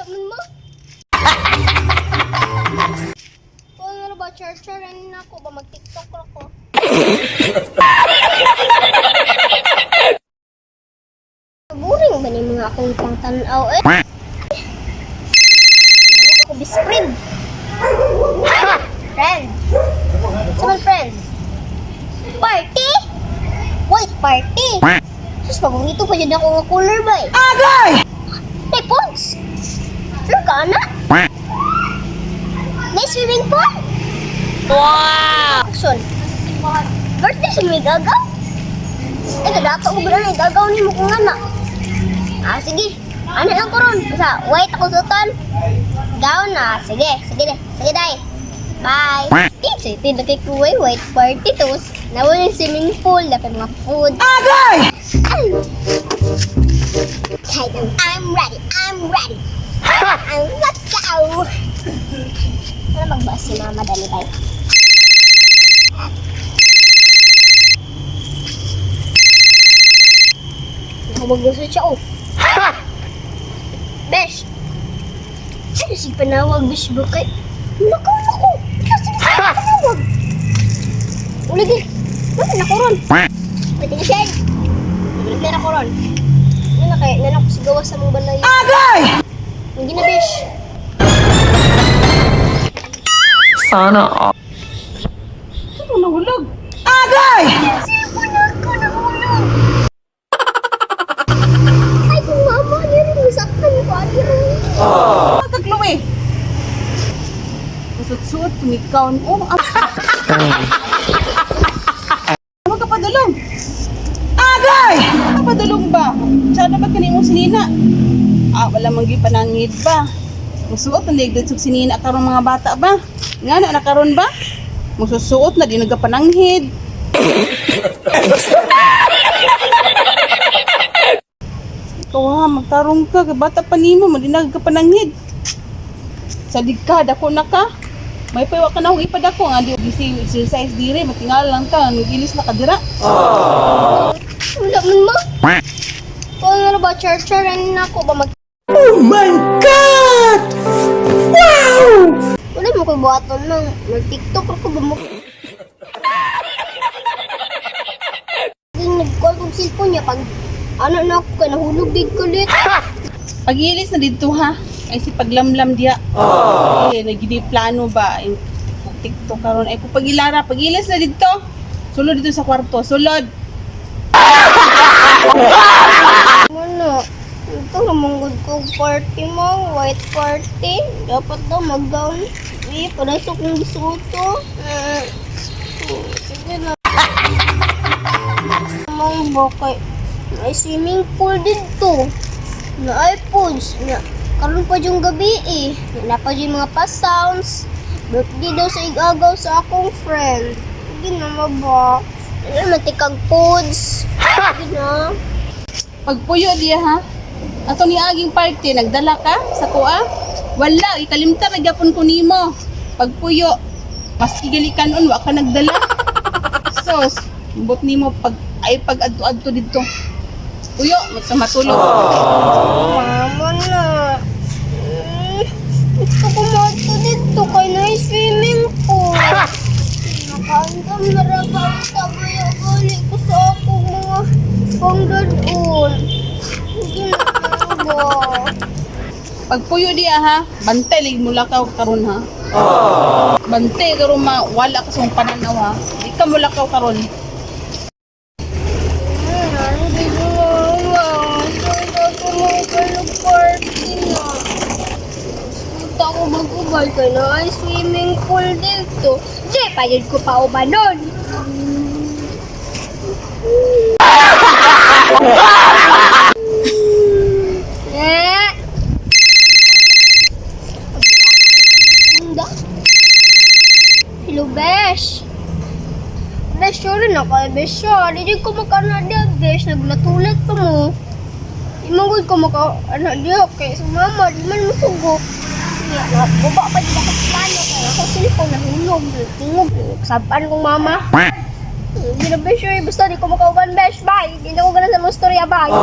Wala man mo. Kung ano ba, char-charan na ako ba? Mag-tiktok ako. Boring ba ni mga akong pang tanaw eh? Nawag ako bispread. Friend. Sama friend. Party? White party? Sus, pagungito pa dyan ako nga cooler ba eh? Agay! Hey, Pods! Sure ka, anak? Nice swimming pool? Wow! Action. Birthday sa may gagaw? Eh, nadato ko ba na gagaw ni mo kung anak? Ah, sige. Ano lang ko ron? Basta, white ako sutan. Gown na. Sige, sige de. Sige, day. Bye. Excited na kay Kuway. White party. Tapos, nawala yung swimming pool. Dapat mga food. Agay! Okay, I'm ready. I'm ready. Let's go. Ano magba si Mama Dali, bye? Gusto siya, oh. Besh! Ano si panawag, Besh, bakay? Nakaw! Kasi na siya panawag. Uligi! Ano na ko ron? Pwede na siya. Uligi na ko ron. Ano na kaya? Nanak ko sigawa sa mong balay. Agay! Hindi na, Besh. Sana all. Ano nahulog? Agay! Sipon ako nahulog. Ay, kung mama, nirin mo saktan ko, adirin. Magkaglaw eh. Masut-suot, tumikaw. Oh, magkapadulong. Agay! Magkapadulong ba? Sana ba kanin mo sinina? Wala manggi panangid ba? Musuot na ligdad sa sinina karong mga bata ba? Nga na karon ba? Mususuot na di nagapananghid. Ikaw ha, magtarong ka, kay bata pa nimo, madinag ka pananghid. Sa ligkad, ako na ka. May payawa ka na, ipad ako, nga di exercise dire, matingal lang ka, nagilis na kadira. Wala man mo. Kung ano ba, char-charan na ako ba mag... Oh my God! Wow! Wala mo ko'y buhaton ng mag-tiktok ako ba mo? Yung nag-call kong cellphone niya, pag ano na ako ka, nahulog din kulit. Pag-ilis na dito ha, ay si paglamlam diya. Eh, nagidi plano ba? Yung TikTok karon ay kung pagilara, pag-ilis na dito. Sulod dito sa kwarto, sulod. Ano? Ito namang good kong party mo, white party. Dapat daw mag-gown. Eh, parasok ng gusto sige na. Namang bakay. May swimming pool dito. Na iPods. Karoon pa yung gabi eh. Wala pa yung mga pa-sounds. Birthday daw sa igagaw sa akong friend. Sige na ba? Ano matikag pods? Sige na. Pagpuyo diya ha. Ato ni aging party, nagdala ka sa kuha? Wala, ikalimta na gyapon ko nimo. Pagpuyo, mas igilikanon wa ka nagdala. Sos, bot nimo pag adto dito. Puyo, matulog. Mama na. Gusto ko mato dito kay na swimming pool. Nakaandam na rabaw sa bali ko sa akong mga pangdadon. Hindi na ba? Pagpuyo diya ha, bantay lig mula ka karon ha. Bantay karon wala ka sa pananaw ha. Di ka mula ka karon. Hindi ko mama. Hindi ko mag-party na. Punta ko mag-ubal ka na ay swimming pool dito. Di, payad ko pa uba nun. Hello, Besh. Besh, sure na ka, Besh. Hindi ko maka-ana Besh. Naglatulat pa mo. Di man ko maka-ana kaya sa mama, di man masugok. Baba pa din ako sa plano. Kaya ako cellphone nahulog. Tingog. Saban kong mama. Hindi na, Besh. Basta di ko makauban, Besh. Bye. Hindi na ko ganun sa mga storya. Bye.